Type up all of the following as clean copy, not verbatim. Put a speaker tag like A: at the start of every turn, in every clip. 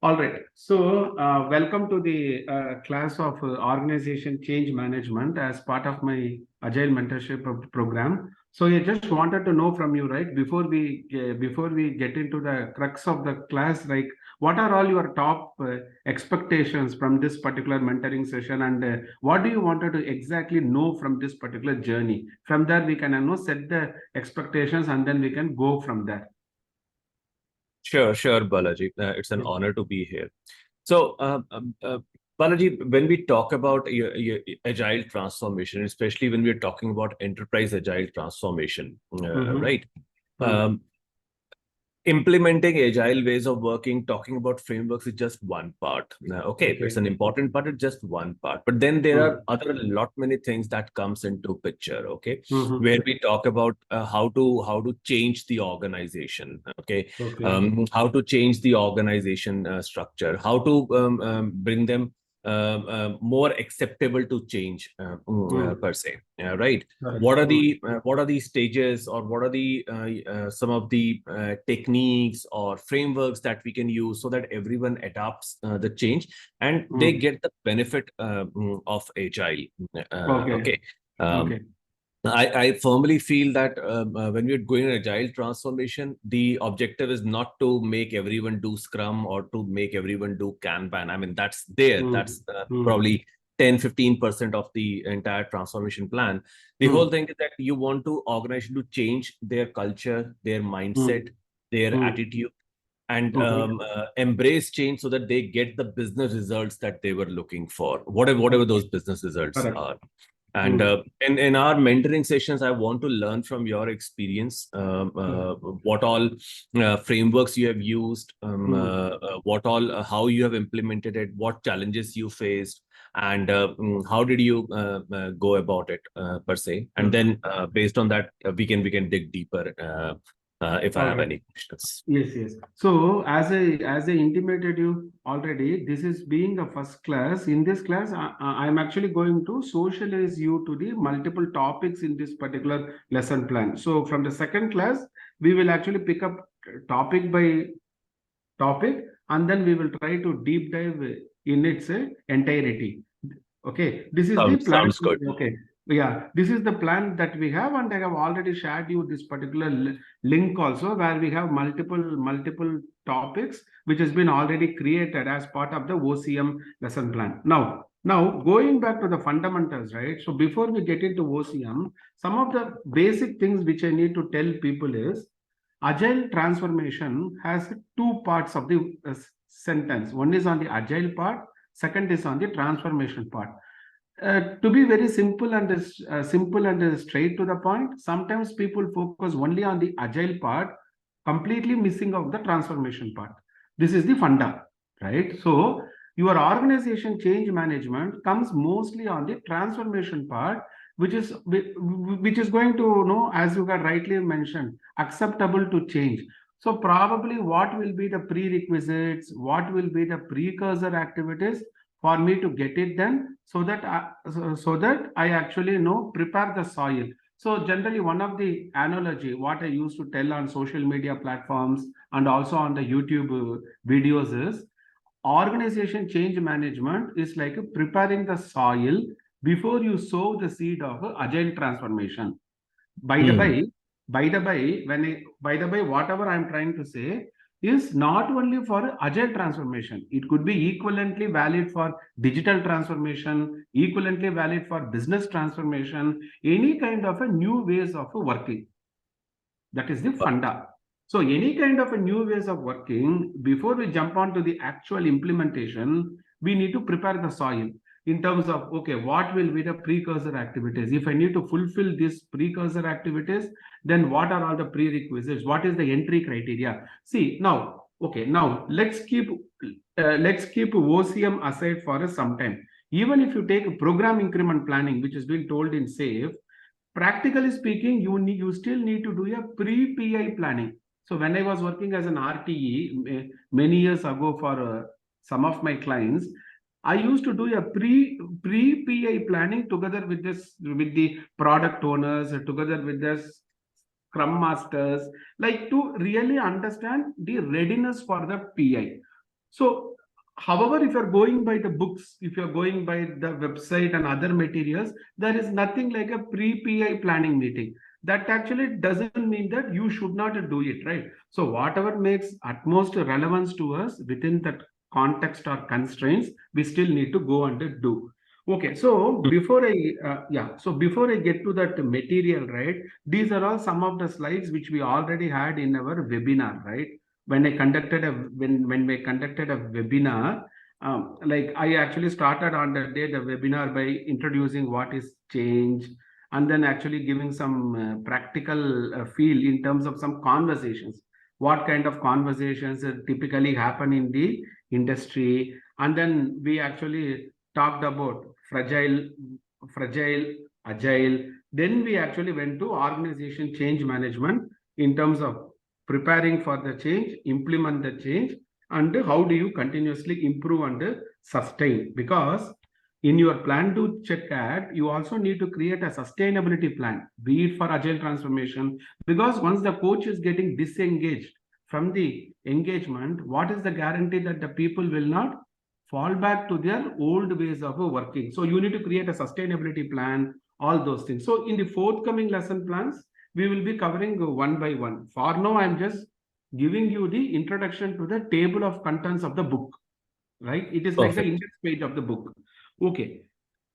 A: All right. So, welcome to the class of organization change management as part of my Agile Mentorship Program. So, I just wanted to know from you, right, before we get into the crux of the class, like what are all your top expectations from this particular mentoring session, and what do you wanted to exactly know from this particular journey? From there, we can set the expectations, and then we can go from there.
B: Sure, Balaji. It's an
A: Yes.
B: honor to be here. So, Balaji, when we talk about agile transformation, especially when we're talking about enterprise agile transformation, right? Um, Implementing agile ways of working, talking about frameworks is just one part. Okay, it's an important part, it's just one part. But then there are other lot many things that comes into picture, okay, where we talk about how to change the organization, okay, how to change the organization structure, how to bring them more acceptable to change per se, right? What are the stages, or what are the some of the techniques or frameworks that we can use so that everyone adopts the change and they get the benefit of agile? Okay. I firmly feel that when we're going an agile transformation, the objective is not to make everyone do Scrum or to make everyone do Kanban. I mean, that's there. That's probably 10-15% of the entire transformation plan. The whole thing is that you want to organization to change their culture, their mindset, their attitude, and embrace change so that they get the business results that they were looking for, whatever those business results are. And in our mentoring sessions, I want to learn from your experience, what all frameworks you have used, what all how you have implemented it, what challenges you faced, and how did you go about it per se. And then based on that, we can dig deeper if I have any questions.
A: Yes. So as I intimated you already, this is being a first class. In this class, I'm actually going to socialize you to the multiple topics in this particular lesson plan. So from the second class, we will actually pick up topic by topic, and then we will try to deep dive in its entirety. Okay, this is the plan.
B: Sounds good.
A: Okay, yeah, this is the plan that we have, and I have already shared you this particular link also, where we have multiple topics which has been already created as part of the OCM lesson plan. Now going back to the fundamentals, right? So before we get into OCM, some of the basic things which I need to tell people is agile transformation has two parts of the sentence. One is on the agile part, second is on the transformation part. To be very simple and straight to the point, sometimes people focus only on the agile part, completely missing of the transformation part. This is the funda, right? So your organization change management comes mostly on the transformation part, which is going to as you got rightly mentioned, acceptable to change. So probably what will be the prerequisites, what will be the precursor activities for me to get it done, so that I actually prepare the soil. So generally, one of the analogy what I used to tell on social media platforms and also on the YouTube videos is organization change management is like preparing the soil before you sow the seed of agile transformation. By the by, whatever I'm trying to say is not only for agile transformation. It could be equivalently valid for digital transformation, equivalently valid for business transformation, any kind of a new ways of working. That is the funda. So any kind of a new ways of working, before we jump on to the actual implementation, we need to prepare the soil in terms of, okay, what will be the precursor activities? If I need to fulfill these precursor activities, then what are all the prerequisites? What is the entry criteria? See, now, okay, now let's keep OCM aside for some time. Even if you take program increment planning, which has been told in SAFe, practically speaking, you still need to do a pre-PI planning. So when I was working as an RTE many years ago for some of my clients, I used to do a pre-PI planning together with the product owners, together with the Scrum masters, like to really understand the readiness for the PI. So, however, if you're going by the books, if you're going by the website and other materials, there is nothing like a pre-PI planning meeting. That actually doesn't mean that you should not do it, right? So, whatever makes utmost relevance to us within that context or constraints, we still need to go and do. Okay, so before I get to that material, right? These are all some of the slides which we already had in our webinar, right? When we conducted a webinar, like I actually started on the day the webinar by introducing what is change, and then actually giving some practical feel in terms of some conversations. What kind of conversations typically happen in the industry, and then we actually talked about fragile, agile. Then we actually went to organization change management in terms of preparing for the change, implement the change, and how do you continuously improve and sustain. Because in your plan to check at, you also need to create a sustainability plan, be it for agile transformation. Because once the coach is getting disengaged from the engagement, what is the guarantee that the people will not fall back to their old ways of working? So you need to create a sustainability plan, all those things. So in the forthcoming lesson plans, we will be covering one by one. For now, I'm just giving you the introduction to the table of contents of the book, right? It is like the
B: Perfect.
A: index page of the book. Okay.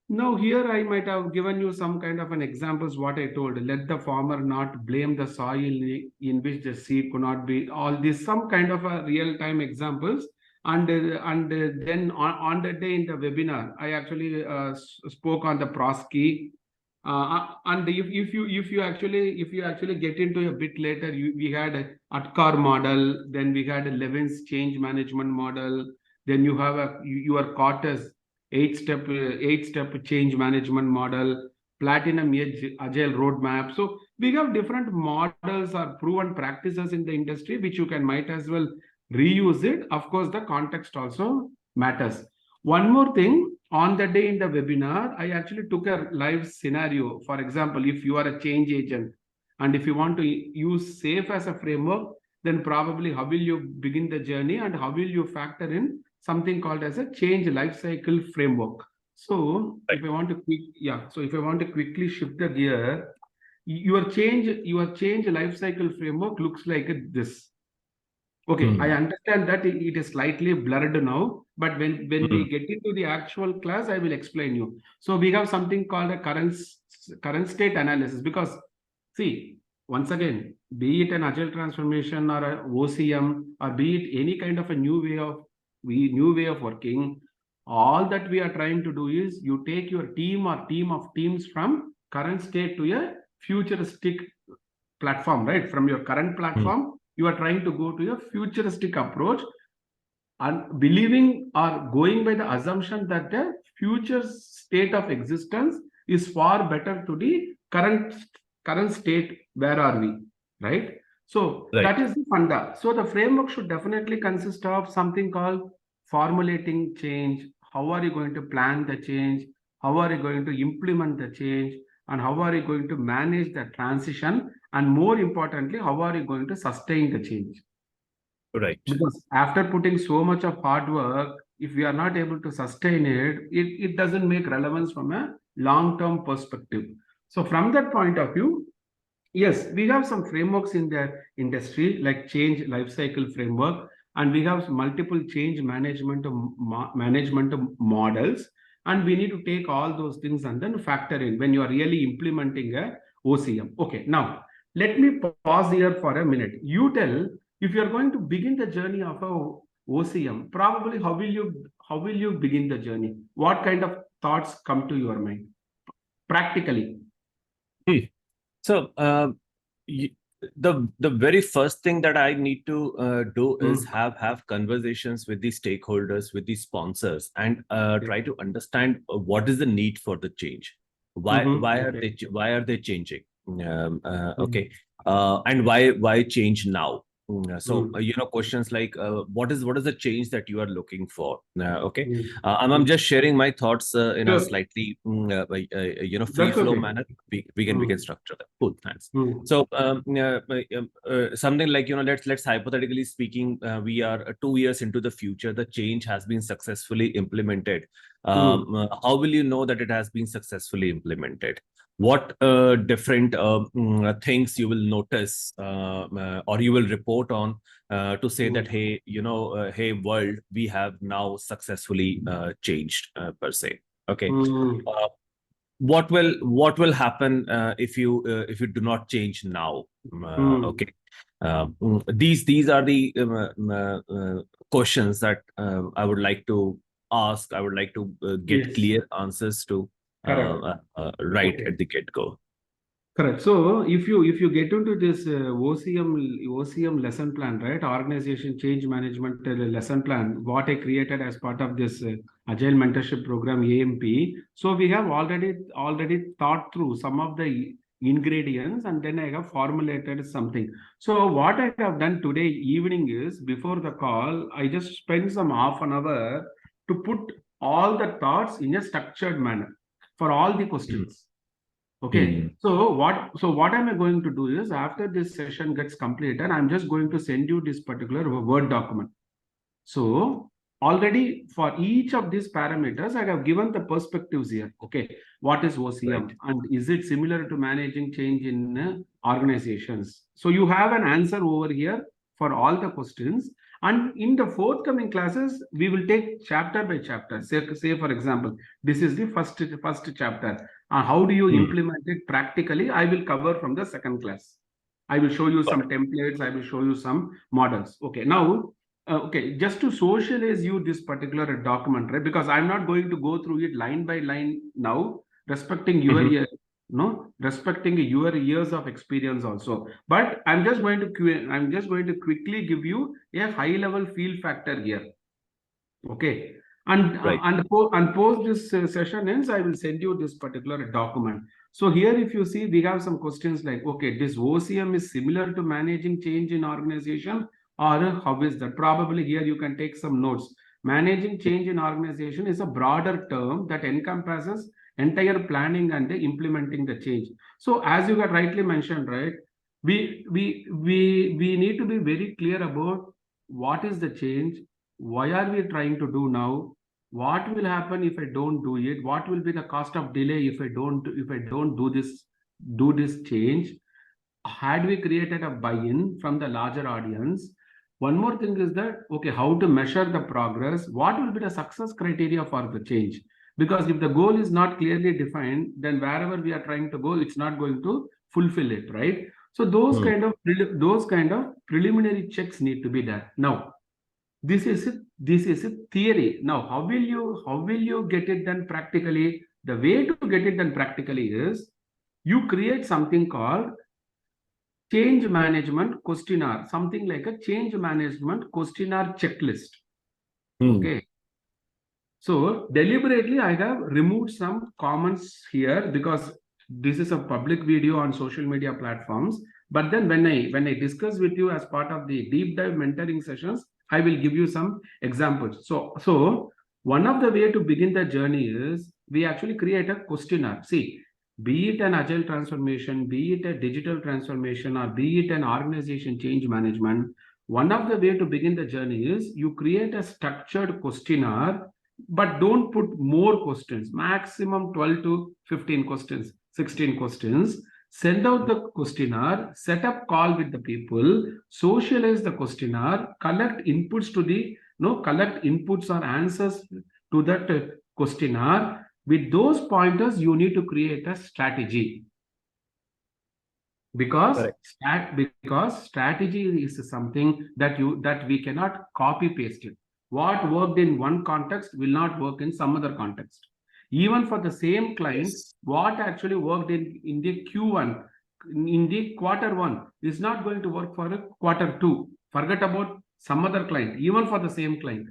A: Now here I might have given you some kind of an examples what I told. Let the farmer not blame the soil in which the seed could not be. All this some kind of a real time examples. And then on the day in the webinar, I actually spoke on the Prosky. And if you actually get into a bit later, we had a Atkar model, then we had a Levin's change management model, then you have your Carter's eight-step change management model, Platinum Edge Agile roadmap. So we have different models or proven practices in the industry, which you can might as well reuse it. Of course, the context also matters. One more thing, on the day in the webinar, I actually took a live scenario. For example, if you are a change agent and if you want to use SAFe as a framework, then probably how will you begin the journey and how will you factor in something called as a change lifecycle framework. So
B: Right.
A: if I want to quickly shift the gear, your change lifecycle framework looks like this. Okay, I understand that it is slightly blurred now, but when we get into the actual class, I will explain you. So we have something called a current state analysis. Because see, once again, be it an agile transformation or a OCM, or be it any kind of a new way of working, all that we are trying to do is you take your team or team of teams from current state to a futuristic platform, right? From your current platform, you are trying to go to a futuristic approach and believing or going by the assumption that the future state of existence is far better to the current state. Where are we, right? So
B: Right.
A: that is the funda. So the framework should definitely consist of something called formulating change. How are you going to plan the change? How are you going to implement the change? And how are you going to manage the transition? And more importantly, how are you going to sustain the change?
B: Right.
A: Because after putting so much of hard work, if we are not able to sustain it doesn't make relevance from a long-term perspective. So from that point of view, yes, we have some frameworks in the industry like change lifecycle framework, and we have multiple change management models, and we need to take all those things and then factor in when you are really implementing a OCM. Okay, now let me pause here for a minute. You tell, if you are going to begin the journey of a OCM, probably how will you begin the journey? What kind of thoughts come to your mind practically?
B: So the very first thing that I need to do is have conversations with the stakeholders, with the sponsors, and try to understand what is the need for the change. Why are they changing? Okay, and why change now? So, questions like what is the change that you are looking for? Okay, I'm
A: Mm.
B: just sharing my thoughts in a
A: Sure.
B: slightly free
A: That's
B: flow
A: okay.
B: manner. We can structure that. Cool, thanks.
A: Mm.
B: So, something like let's hypothetically speaking, we are 2 years into the future. The change has been successfully implemented. How will you know that it has been successfully implemented? What different things you will notice or you will report on to say that, hey, hey world, we have now successfully changed per se. Okay. What will happen if you do not change now? Okay. These are the questions that I would like to ask. I would like to get
A: Yes.
B: clear answers to
A: Correct.
B: right
A: Okay.
B: at the get-go.
A: Correct. So if you get into this OCM lesson plan, right? Organization change management lesson plan, what I created as part of this Agile Mentorship Program AMP. So we have already thought through some of the ingredients, and then I have formulated something. So what I have done today evening is, before the call, I just spent some half an hour to put all the thoughts in a structured manner for all the questions. Okay, so what am I going to do is, after this session gets completed, I'm just going to send you this particular Word document. So already for each of these parameters, I have given the perspectives here. Okay, what is OCM,
B: Right.
A: and is it similar to managing change in organizations? So you have an answer over here for all the questions. And in the forthcoming classes, we will take chapter by chapter. Say for example, this is the first chapter. How do you implement it practically? I will cover from the second class. I will show you
B: Got
A: some templates. I will show you some models. Okay, now okay, just to socialize you this particular document, right? Because I'm not going to go through it line by line now, respecting your
B: it.
A: respecting your years of experience also. But I'm just going to quickly give you a high level feel factor here. Okay. And
B: Right.
A: post this session ends, I will send you this particular document. So here, if you see, we have some questions like, okay, this OCM is similar to managing change in organization, or how is that? Probably here you can take some notes. Managing change in organization is a broader term that encompasses entire planning and implementing the change. So as you got rightly mentioned, right? We need to be very clear about what is the change, why are we trying to do now, what will happen if I don't do it, what will be the cost of delay if I don't do this change. Had we created a buy-in from the larger audience? One more thing is that, okay, how to measure the progress, what will be the success criteria for the change? Because if the goal is not clearly defined, then wherever we are trying to go, it's not going to fulfill it, right? So those kind of preliminary checks need to be done. Now, this is a theory. Now, how will you get it done practically? The way to get it done practically is, you create something called change management questionnaire, something like a change management questionnaire checklist. Okay. So deliberately, I have removed some comments here because this is a public video on social media platforms. But then when I discuss with you as part of the deep dive mentoring sessions, I will give you some examples. So one of the way to begin the journey is, we actually create a questionnaire. See, be it an agile transformation, be it a digital transformation, or be it an organization change management, one of the way to begin the journey is, you create a structured questionnaire, but don't put more questions, maximum 12 to 15 questions, 16 questions. Send out the questionnaire, set up call with the people, socialize the questionnaire, collect inputs or answers to that questionnaire. With those pointers, you need to create a strategy, because strategy is something that we cannot copy paste it. What worked in one context will not work in some other context. Even for the same client,
B: Yes.
A: what actually worked in the Q1, in the quarter one, is not going to work for a quarter two. Forget about some other client, even for the same client.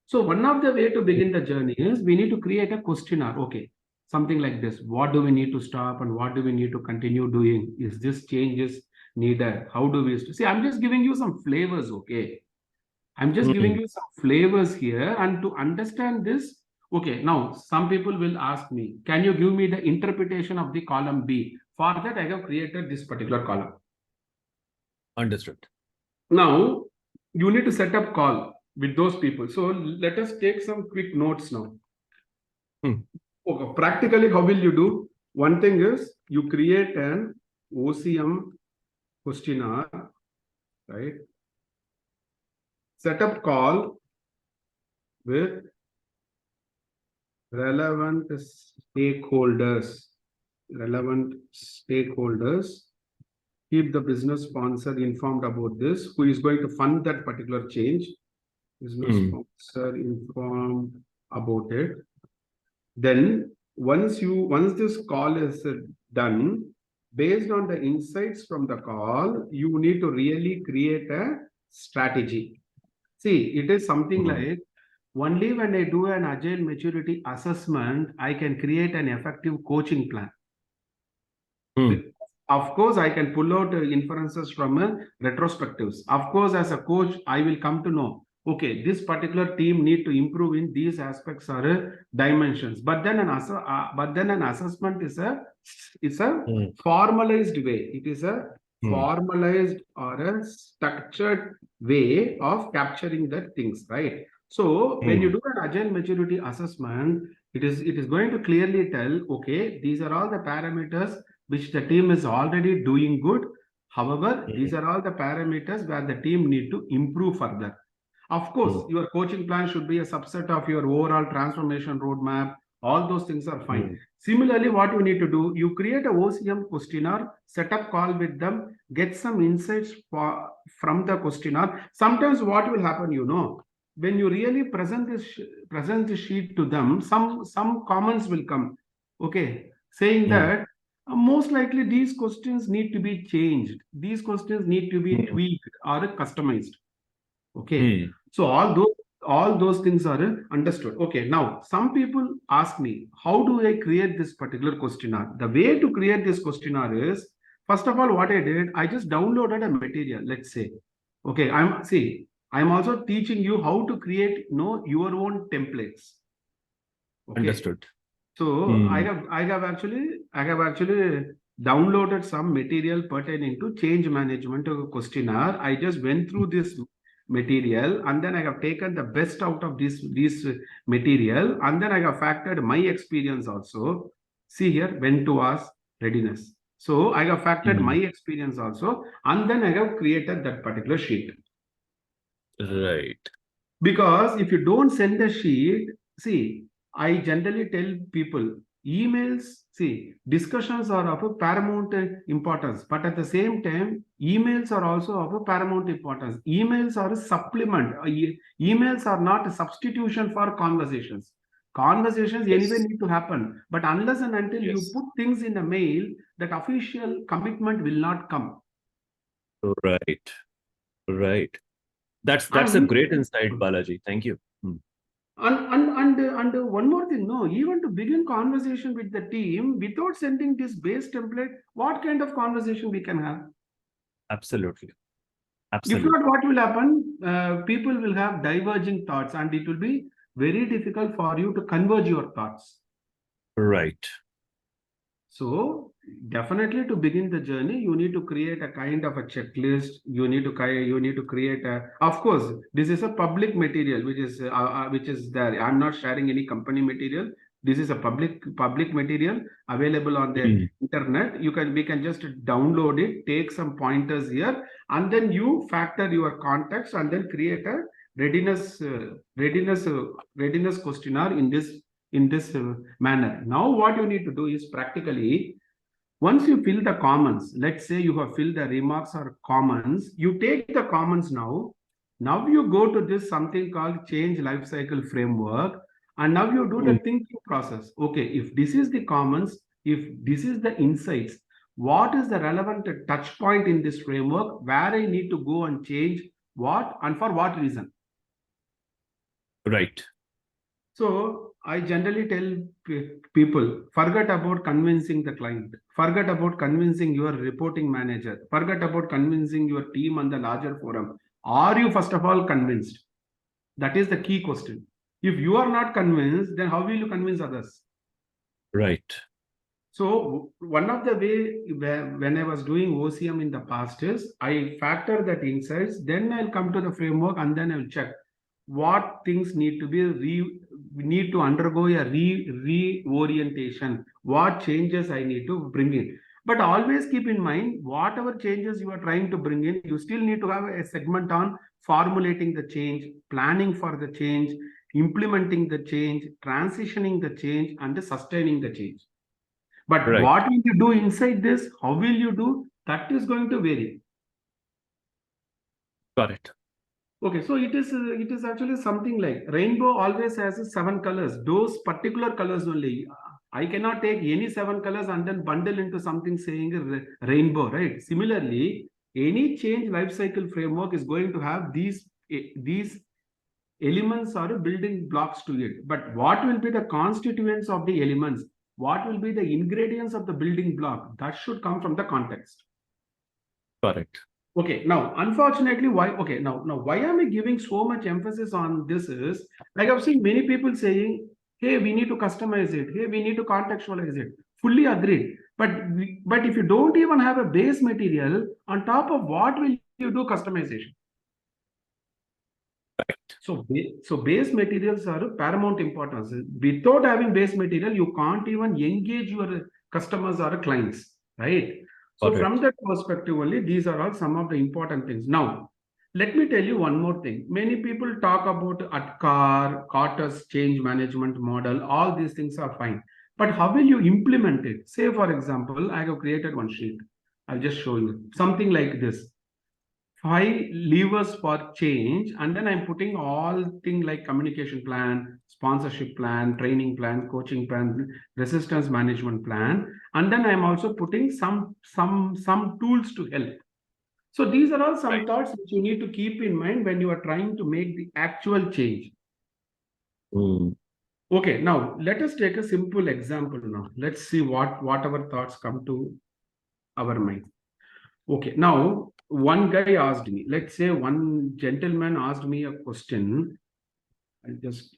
A: So one of the way to begin the journey is, we need to create a questionnaire. Okay, something like this: what do we need to stop, and what do we need to continue doing? Is this changes needed? How do we see? I'm just giving you some flavors, okay? I'm just giving you some flavors here, and to understand this, okay, now some people will ask me, can you give me the interpretation of the column B? For that, I have created this particular column.
B: Understood.
A: Now, you need to set up call with those people. So let us take some quick notes now. Okay, practically, how will you do? One thing is you create an OCM questionnaire, right? Set up call with relevant stakeholders. Keep the business sponsor informed about this. Who is going to fund that particular change? Business sponsor informed about it. Then once this call is done, based on the insights from the call, you need to really create a strategy. See, it is something like, only when I do an agile maturity assessment, I can create an effective coaching plan. Of course, I can pull out inferences from retrospectives. Of course, as a coach, I will come to know, okay, this particular team need to improve in these aspects or dimensions. But then an assessment is a formalized way. It is a formalized or a structured way of capturing the things, right? So when you do an agile maturity assessment, it is going to clearly tell, okay, these are all the parameters which the team is already doing good. However, these are all the parameters where the team need to improve further. Of course, your coaching plan should be a subset of your overall transformation roadmap. All those things are fine. Similarly, what you need to do, you create a OCM questionnaire, set up call with them, get some insights from the questionnaire. Sometimes what will happen, when you really present the sheet to them, some comments will come, okay, saying that most likely these questions need to be changed. These questions need to be tweaked or customized. Okay. So all those things are understood. Okay. Now, some people ask me, how do I create this particular questionnaire? The way to create this questionnaire is, first of all, what I did, I just downloaded a material, let's say. Okay. I'm also teaching you how to create your own templates. Okay.
B: Understood.
A: So I have actually downloaded some material pertaining to change management questionnaire. I just went through this material, and then I have taken the best out of this material, and then I have factored my experience also. See here, when to ask, readiness. So I have factored my experience also, and then I have created that particular sheet.
B: Right.
A: Because if you don't send a sheet, see, I generally tell people, emails, discussions are of a paramount importance, but at the same time, emails are also of a paramount importance. Emails are a supplement. Emails are not a substitution for conversations. Conversations anyway need to happen, but unless and until you put things in a mail, that official commitment will not come.
B: Right. That's a great insight, Balaji. Thank you.
A: And one more thing, even to begin conversation with the team without sending this base template, what kind of conversation we can have?
B: Absolutely.
A: If not, what will happen? People will have diverging thoughts, and it will be very difficult for you to converge your thoughts.
B: Right.
A: So definitely, to begin the journey, you need to create a kind of a checklist. You need to create a. Of course, this is a public material which is there. I'm not sharing any company material. This is a public material available on the internet. We can just download it, take some pointers here, and then you factor your context, and then create a readiness questionnaire in this manner. Now, what you need to do is practically, once you fill the comments, let's say you have filled the remarks or comments, you take the comments now. Now you go to this something called change lifecycle framework, and now you do the thinking process. Okay, if this is the comments, if this is the insights, what is the relevant touch point in this framework where I need to go and change what and for what reason?
B: Right.
A: So I generally tell people, forget about convincing the client, forget about convincing your reporting manager, forget about convincing your team on the larger forum. Are you first of all convinced? That is the key question. If you are not convinced, then how will you convince others?
B: Right.
A: So one of the way when I was doing OCM in the past is I factor that insights, then I'll come to the framework and then I'll check what things need to be we need to undergo a reorientation, what changes I need to bring in. But always keep in mind, whatever changes you are trying to bring in, you still need to have a segment on formulating the change, planning for the change, implementing the change, transitioning the change, and sustaining the change. But
B: Right.
A: what will you do inside this? How will you do? That is going to vary.
B: Got it.
A: Okay, so it is actually something like rainbow always has 7 colors. Those particular colors only. I cannot take any 7 colors and then bundle into something saying rainbow, right? Similarly, any change life cycle framework is going to have these elements or building blocks to it. But what will be the constituents of the elements? What will be the ingredients of the building block? That should come from the context.
B: Correct.
A: Okay, now unfortunately, why? Okay, now why am I giving so much emphasis on this? Is like I've seen many people saying, "Hey, we need to customize it. Hey, we need to contextualize it." Fully agreed. But if you don't even have a base material, on top of what will you do customization?
B: Right.
A: So base materials are paramount importance. Without having base material, you can't even engage your customers or clients, right? So
B: Got it.
A: from that perspective only, these are all some of the important things. Now, let me tell you one more thing. Many people talk about ATKAR, Carter's change management model. All these things are fine. But how will you implement it? Say, for example, I have created one sheet. I'll just show you something like this. 5 levers for change, and then I'm putting all things like communication plan, sponsorship plan, training plan, coaching plan, resistance management plan, and then I'm also putting some tools to help. So these are all some
B: Right.
A: thoughts which you need to keep in mind when you are trying to make the actual change. Okay, now let us take a simple example. Now let's see what our thoughts come to our mind. Okay, now one guy asked me, let's say one gentleman asked me a question.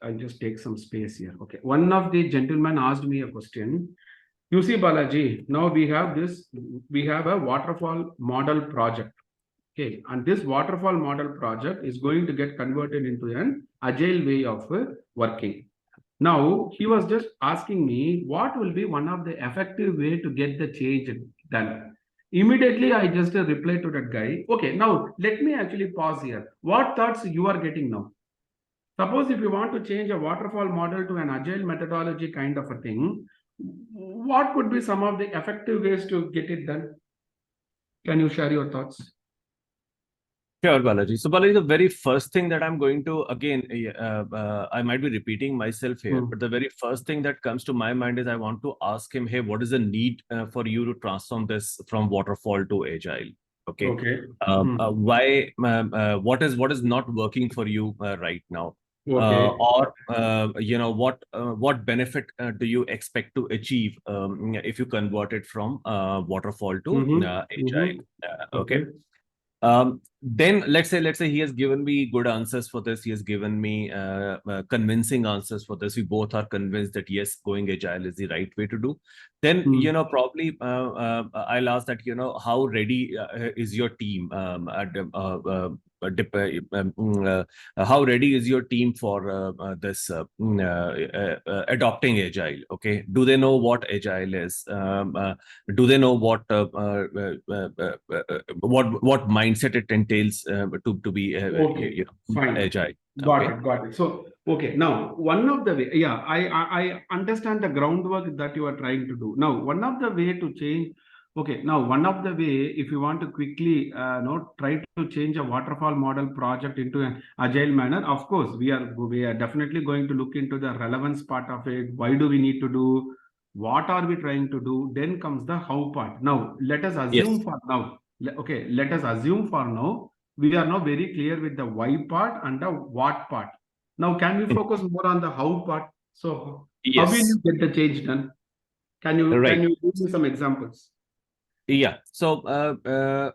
A: I'll just take some space here. Okay, one of the gentlemen asked me a question. You see, Balaji, now we have a waterfall model project. Okay, and this waterfall model project is going to get converted into an agile way of working. Now, he was just asking me what will be one of the effective way to get the change done. Immediately, I just replied to that guy. Okay, now let me actually pause here. What thoughts you are getting now? Suppose if you want to change a waterfall model to an agile methodology kind of a thing, what could be some of the effective ways to get it done? Can you share your thoughts?
B: Sure, Balaji. So, Balaji, the very first thing that I'm going to, again, I might be repeating myself here, but the very first thing that comes to my mind is I want to ask him, hey, what is the need for you to transform this from waterfall to agile? Okay.
A: Okay.
B: Why? What is not working for you right now?
A: Okay.
B: Or what benefit do you expect to achieve if you convert it from waterfall to agile? Okay. Then let's say he has given me good answers for this. He has given me convincing answers for this. We both are convinced that yes, going agile is the right way to do. Then probably I'll ask that how ready is your team? How ready is your team for this adopting agile? Okay, do they know what agile is? Do they know what mindset it entails to be
A: Fine.
B: agile?
A: Got it. So, okay, now one of the way, yeah, I understand the groundwork that you are trying to do. Now, one of the way to change, okay, now one of the way, if you want to quickly, try to change a waterfall model project into an agile manner, of course, we are definitely going to look into the relevance part of it. Why do we need to do? What are we trying to do? Then comes the how part. Now, let us assume for now. Okay, let us assume for now we are now very clear with the why part and the what part. Now, can we focus more on the how part? So, how will
B: Yes.
A: you get the change done? Can
B: Right.
A: you give me some examples?
B: Yeah. So,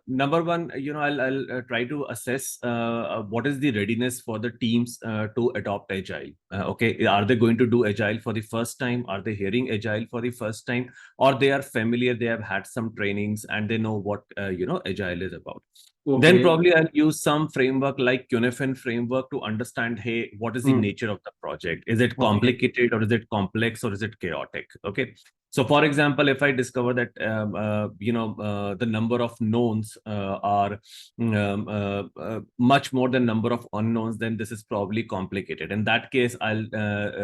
B: number one, I'll try to assess what is the readiness for the teams to adopt Agile. Okay, are they going to do Agile for the first time? Are they hearing Agile for the first time, or they are familiar? They have had some trainings and they know what Agile is about. Then
A: Okay.
B: probably I'll use some framework like Cuneiform framework to understand, hey, what is the
A: Hmm.
B: nature of the project? Is it
A: Okay.
B: complicated or is it complex or is it chaotic? Okay. So, for example, if I discover that the number of knowns are much more than number of unknowns, then this is probably complicated. In that case, I'll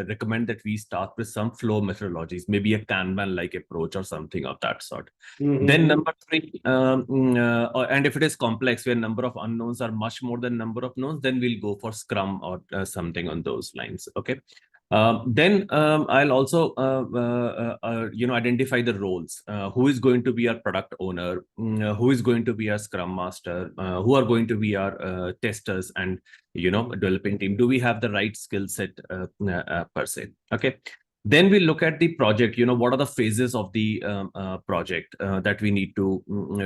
B: recommend that we start with some flow methodologies, maybe a Kanban-like approach or something of that sort. Then number three, and if it is complex, where number of unknowns are much more than number of knowns, then we'll go for Scrum or something on those lines. Okay. Then I'll also identify the roles. Who is going to be our product owner? Who is going to be our Scrum Master? Who are going to be our testers and developing team? Do we have the right skill set per se? Okay. Then we look at the project. What are the phases of the project that we need to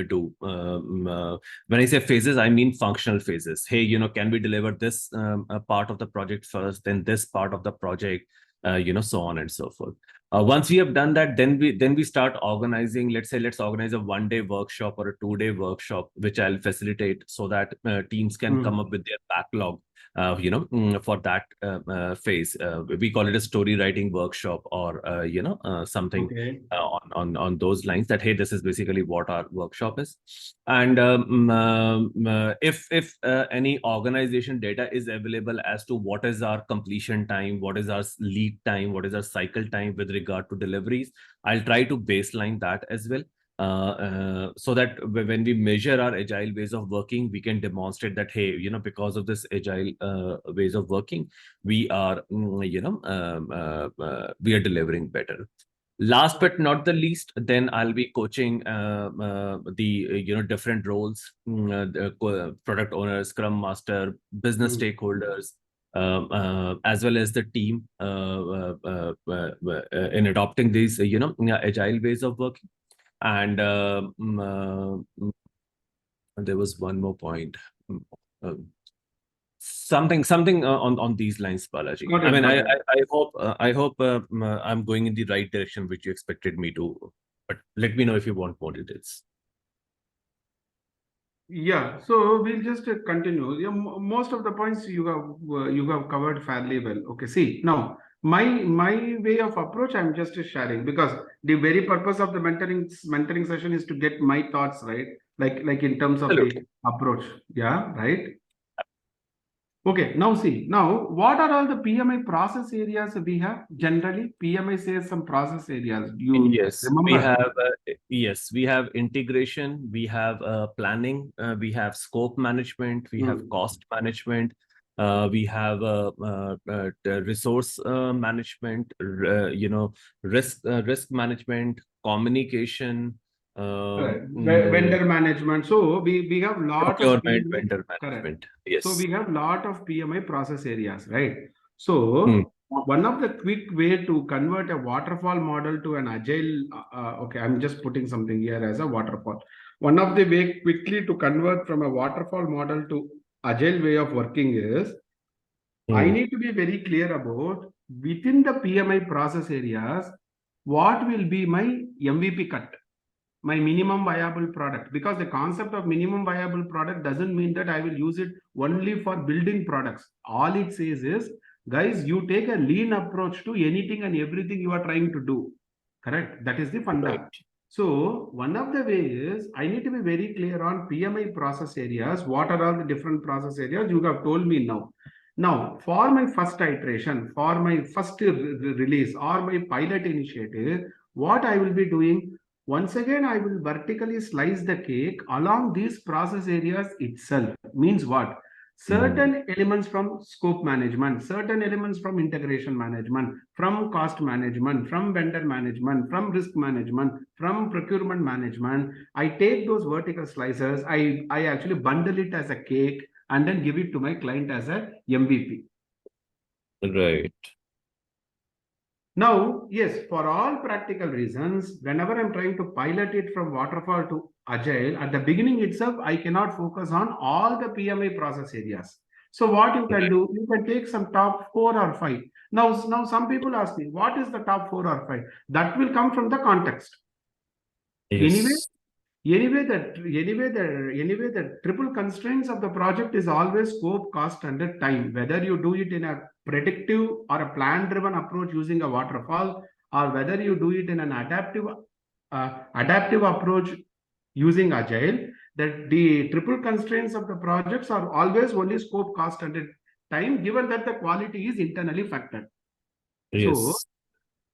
B: do? When I say phases, I mean functional phases. Hey, can we deliver this part of the project first, then this part of the project, so on and so forth. Once we have done that, then we start organizing. Let's organize a 1-day workshop or a 2-day workshop, which I'll facilitate so that teams can come up with their backlog. For that phase, we call it a story writing workshop, or something
A: Okay.
B: on those lines. That hey, this is basically what our workshop is, and if any organization data is available as to what is our completion time, what is our lead time, what is our cycle time with regard to deliveries, I'll try to baseline that as well. So that when we measure our agile ways of working, we can demonstrate that hey, because of this agile ways of working, we are we are delivering better. Last but not the least, then I'll be coaching the different roles, the product owners, Scrum Master, business stakeholders, as well as the team in adopting these agile ways of working. And there was one more point. Uh, something on these lines, Balaji.
A: Got
B: I
A: it.
B: mean,
A: Got
B: I
A: it.
B: I hope I'm going in the right direction, which you expected me to. But let me know if you want more details.
A: Yeah, so we'll just continue. Yeah, most of the points you have covered fairly well. Okay, see now my way of approach I'm just sharing, because the very purpose of the mentoring session is to get my thoughts right, like in terms of the
B: Absolutely.
A: approach. Yeah, right. Okay, now see, now what are all the PMI process areas we have? Generally, PMI says some process areas. Do you
B: Yes,
A: remember?
B: we have integration, we have planning, we have scope management, we have
A: Hmm.
B: cost management, we have resource management, risk management, communication,
A: Correct. Vendor management. So we have lot of
B: procurement,
A: PMI.
B: vendor
A: Correct.
B: management.
A: So
B: Yes.
A: we have lot of PMI process areas, right?
B: Hmm.
A: So one of the quick way to convert a waterfall model to an agile. Okay, I'm just putting something here as a waterfall. One of the way quickly to convert from a waterfall model to agile way of working is I
B: Hmm.
A: need to be very clear about within the PMI process areas, what will be my MVP cut, my minimum viable product, because the concept of minimum viable product doesn't mean that I will use it only for building products. All it says is, guys, you take a lean approach to anything and everything you are trying to do. Correct? That is the
B: Right.
A: funda. So one of the ways I need to be very clear on PMI process areas. What are all the different process areas? You have told me now. Now, for my first iteration, for my first release or my pilot initiative, what I will be doing, once again, I will vertically slice the cake along these process areas itself. Means what?
B: Hmm.
A: Certain elements from scope management, certain elements from integration management, from cost management, from vendor management, from risk management, from procurement management. I take those vertical slices, I actually bundle it as a cake and then give it to my client as a MVP.
B: Right.
A: Now, yes, for all practical reasons, whenever I'm trying to pilot it from waterfall to agile, at the beginning itself, I cannot focus on all the PMI process areas. So what you can
B: Right.
A: do, you can take some top 4 or 5. Now some people ask me, what is the top 4 or 5? That will come from the context. Anyway,
B: Yes.
A: the triple constraints of the project is always scope, cost, and the time. Whether you do it in a predictive or a plan-driven approach using a waterfall, or whether you do it in an adaptive approach using agile, that the triple constraints of the projects are always only scope, cost, and the time, given that the quality is internally factored. So
B: Yes.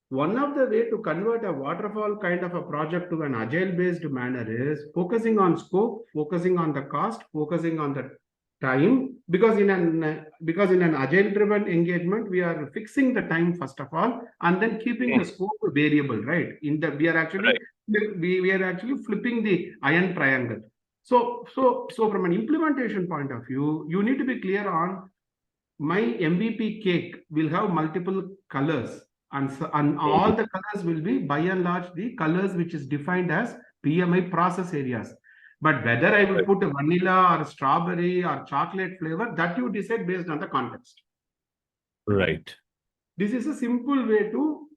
A: one of the way to convert a waterfall kind of a project to an agile based manner is focusing on scope, focusing on the cost, focusing on the time, because in an agile driven engagement we are fixing the time first of all, and then keeping the scope variable, right?
B: Right.
A: We are actually flipping the iron triangle. So from an implementation point of view, you need to be clear on my MVP cake will have multiple colors, and all the colors will be by and large the colors which is defined as PMI process areas. But whether I will
B: Right.
A: put a vanilla or strawberry or chocolate flavor, that you decide based on the context.
B: Right.
A: This is a simple way to,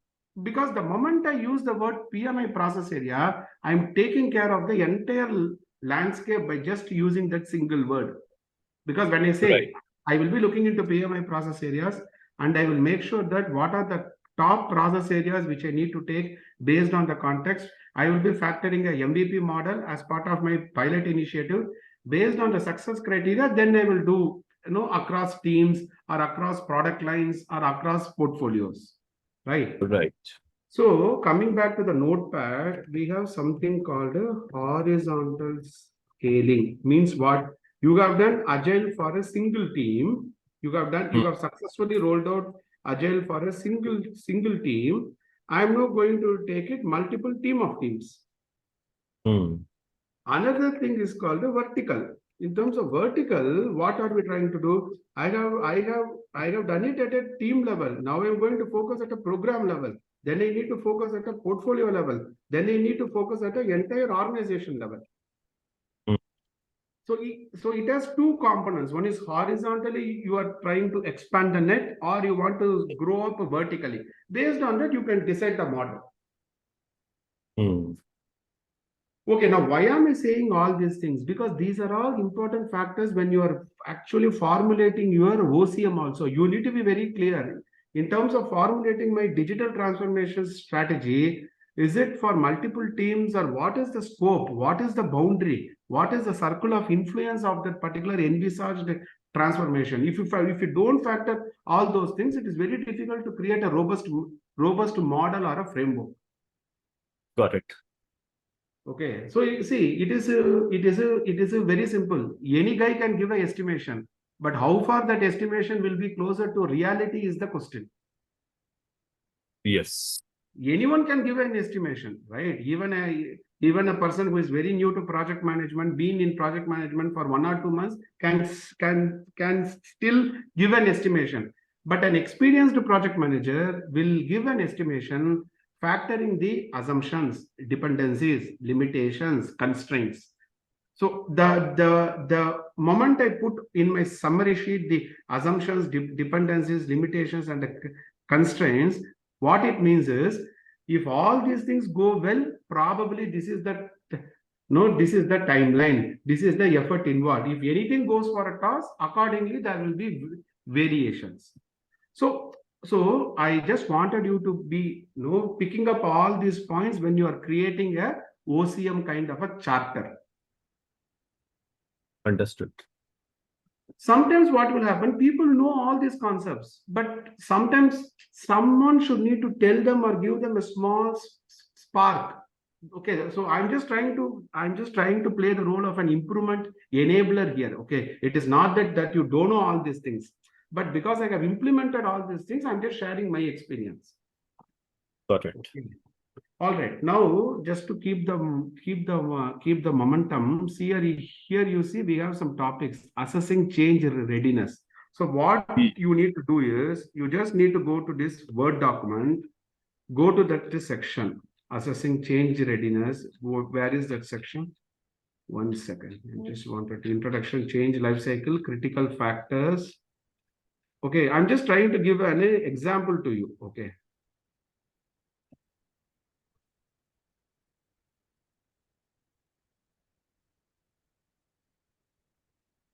A: because the moment I use the word PMI process area, I'm taking care of the entire landscape by just using that single word. Because when I
B: Right.
A: say I will be looking into PMI process areas, and I will make sure that what are the top process areas which I need to take based on the context. I will be factoring a MVP model as part of my pilot initiative based on the success criteria. Then I will do, across teams or across product lines or across portfolios, right?
B: Right.
A: So coming back to the notepad, we have something called a horizontal scaling. Means what? You have done agile for a single team. You have successfully rolled out agile for a single team. I am now going to take it multiple team of teams.
B: Hmm.
A: Another thing is called a vertical. In terms of vertical, what are we trying to do? I have done it at a team level. Now I'm going to focus at a program level. Then I need to focus at a portfolio level. Then I need to focus at an entire organization level.
B: Hmm.
A: So it has two components. One is horizontally, you are trying to expand the net, or you want to grow up vertically. Based on that, you can decide the model.
B: Hmm.
A: Okay, now why am I saying all these things? Because these are all important factors when you are actually formulating your OCM also. You need to be very clear. In terms of formulating my digital transformation strategy, is it for multiple teams, or what is the scope? What is the boundary? What is the circle of influence of that particular envisaged transformation? If you don't factor all those things, it is very difficult to create a robust model or a framework.
B: Got it.
A: Okay, so you see, it is a very simple. Any guy can give an estimation, but how far that estimation will be closer to reality is the question.
B: Yes.
A: Anyone can give an estimation, right? Even a person who is very new to project management, been in project management for 1 or 2 months, can still give an estimation. But an experienced project manager will give an estimation factoring the assumptions, dependencies, limitations, constraints. So the moment I put in my summary sheet the assumptions, dependencies, limitations, and the constraints, what it means is, if all these things go well, probably this is the timeline, this is the effort involved. If anything goes for a toss, accordingly there will be variations. So I just wanted you to be picking up all these points when you are creating a OCM kind of a charter.
B: Understood.
A: Sometimes what will happen, people know all these concepts, but sometimes someone should need to tell them or give them a small spark. Okay, so I'm just trying to play the role of an improvement enabler here. Okay, it is not that you don't know all these things, but because I have implemented all these things, I'm just sharing my experience.
B: Got it.
A: Okay. All right. Now, just to keep the momentum. See here you see we have some topics: assessing change readiness. So what you need to do is, you just need to go to this Word document, go to that section, assessing change readiness. Where is that section? One second. I just wanted to introduction, change life cycle, critical factors. Okay, I'm just trying to give an example to you. Okay.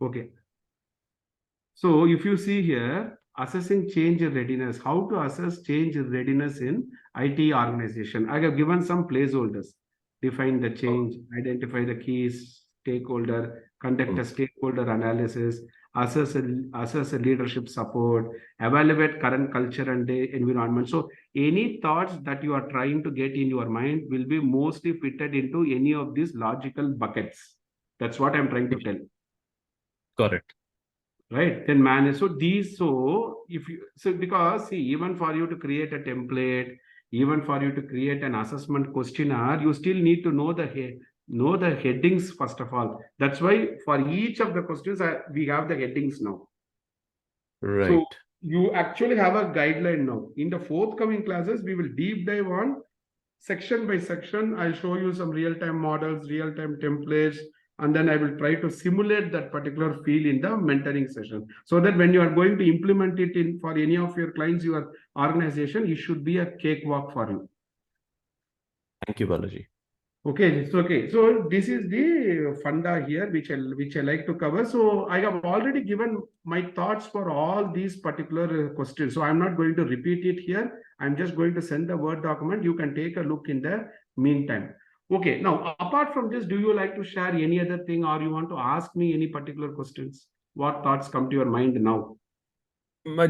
A: Okay. So if you see here, assessing change readiness, how to assess change readiness in IT organization. I have given some placeholders. Define the change, identify the key stakeholder, conduct a stakeholder analysis, assess a leadership support, evaluate current culture and environment. So any thoughts that you are trying to get in your mind will be mostly fitted into any of these logical buckets. That's what I'm trying to tell.
B: Correct.
A: Right, then manage. So these, so if you, so because see, even for you to create a template, even for you to create an assessment questionnaire, you still need to know the headings first of all. That's why for each of the questions we have the headings now.
B: Right.
A: So you actually have a guideline now. In the forthcoming classes, we will deep dive on section by section. I'll show you some real-time models, real-time templates, and then I will try to simulate that particular field in the mentoring session, so that when you are going to implement it in for any of your clients, your organization, it should be a cakewalk for you.
B: Thank you, Balaji.
A: Okay, it's okay. So this is the funda here, which I like to cover. So I have already given my thoughts for all these particular questions. So I'm not going to repeat it here. I'm just going to send the Word document. You can take a look in the meantime. Okay, now apart from this, do you like to share any other thing, or you want to ask me any particular questions? What thoughts come to your mind now?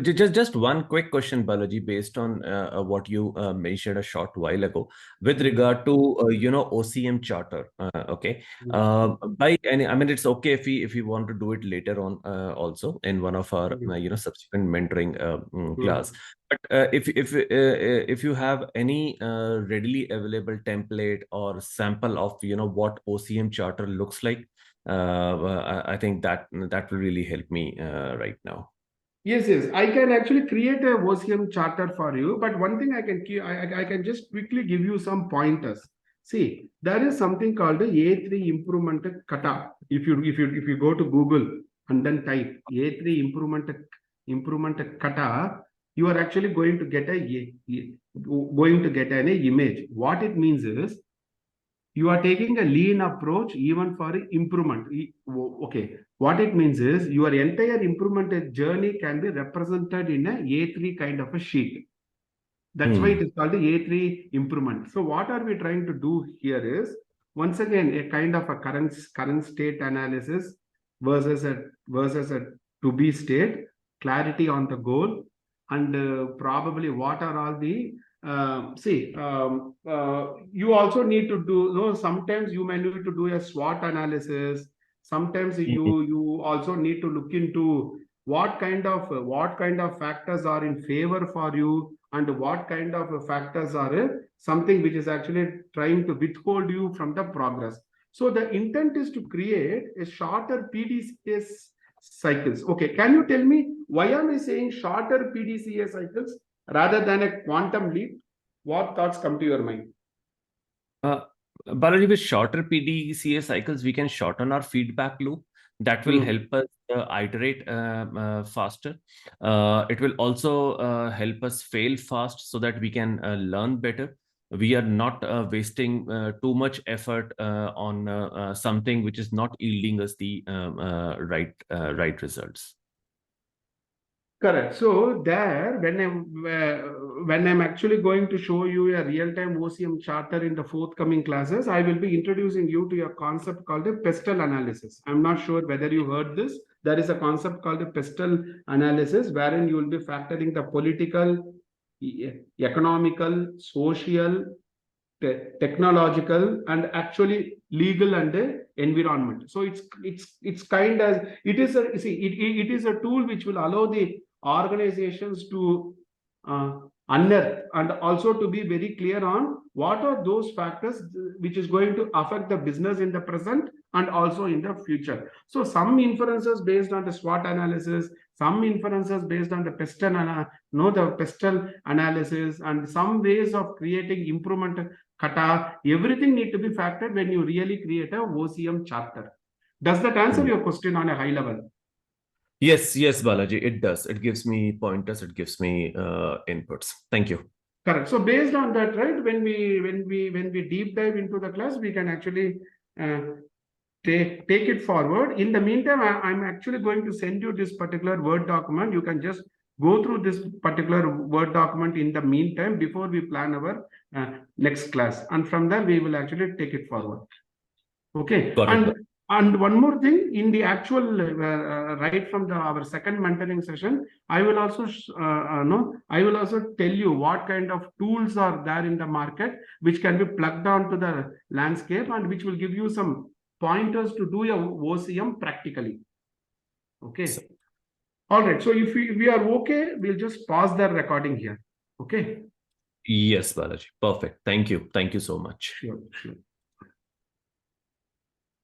B: Just one quick question, Balaji, based on what you mentioned a short while ago, with regard to OCM charter. Okay, by any, I mean, it's okay if we want to do it later on, also in one of our subsequent mentoring class. But if you have any readily available template or sample of what OCM charter looks like, I think that will really help me right now.
A: Yes, yes. I can actually create a OCM charter for you, but one thing I can I can just quickly give you some pointers. See, there is something called the A3 improvement kata. If you go to Google and then type A3 improvement kata, you are actually going to get an image. What it means is, you are taking a lean approach even for improvement. Okay, what it means is, your entire improvement journey can be represented in a A3 kind of a sheet. That's why it is called the A3 improvement. So what are we trying to do here is, once again, a kind of a current state analysis versus a to be state, clarity on the goal, and probably what are all the you also need to do, sometimes you may need to do a SWOT analysis. Sometimes you also need to look into what kind of factors are in favor for you, and what kind of factors are something which is actually trying to withhold you from the progress. So the intent is to create a shorter PDCA cycles. Okay, can you tell me why am I saying shorter PDCA cycles rather than a quantum leap? What thoughts come to your mind?
B: Balaji, with shorter PDCA cycles, we can shorten our feedback loop. That will help us iterate faster. It will also help us fail fast, so that we can learn better. We are not wasting too much effort on something which is not yielding us the right results.
A: Correct. So there, when I'm actually going to show you a real-time OCM charter in the forthcoming classes, I will be introducing you to a concept called a pestle analysis. I'm not sure whether you heard this. There is a concept called a pestle analysis, wherein you will be factoring the political, economical, social, technological, and actually legal and environment. So it's kind of, it is a, see, it is a tool which will allow the organizations to unearth, and also to be very clear on what are those factors which is going to affect the business in the present, and also in the future. So some inferences based on the SWOT analysis, some inferences based on the pestle analysis, and some ways of creating improvement kata, everything need to be factored when you really create a OCM chapter. Does that answer your question on a high level?
B: Yes, Balaji, it does. It gives me pointers, it gives me inputs. Thank you.
A: Correct. So based on that, right, when we deep dive into the class, we can actually take it forward. In the meantime, I'm actually going to send you this particular Word document. You can just go through this particular Word document in the meantime before we plan our next class. And from there, we will actually take it forward. Okay. And one more thing, in the actual right from our second mentoring session, I will also tell you what kind of tools are there in the market which can be plugged onto the landscape and which will give you some pointers to do your OCM practically. Okay. All right. So if we are okay, we'll just pause the recording here. Okay.
B: Yes, Balaji. Perfect. Thank you. Thank you so much.
A: Sure.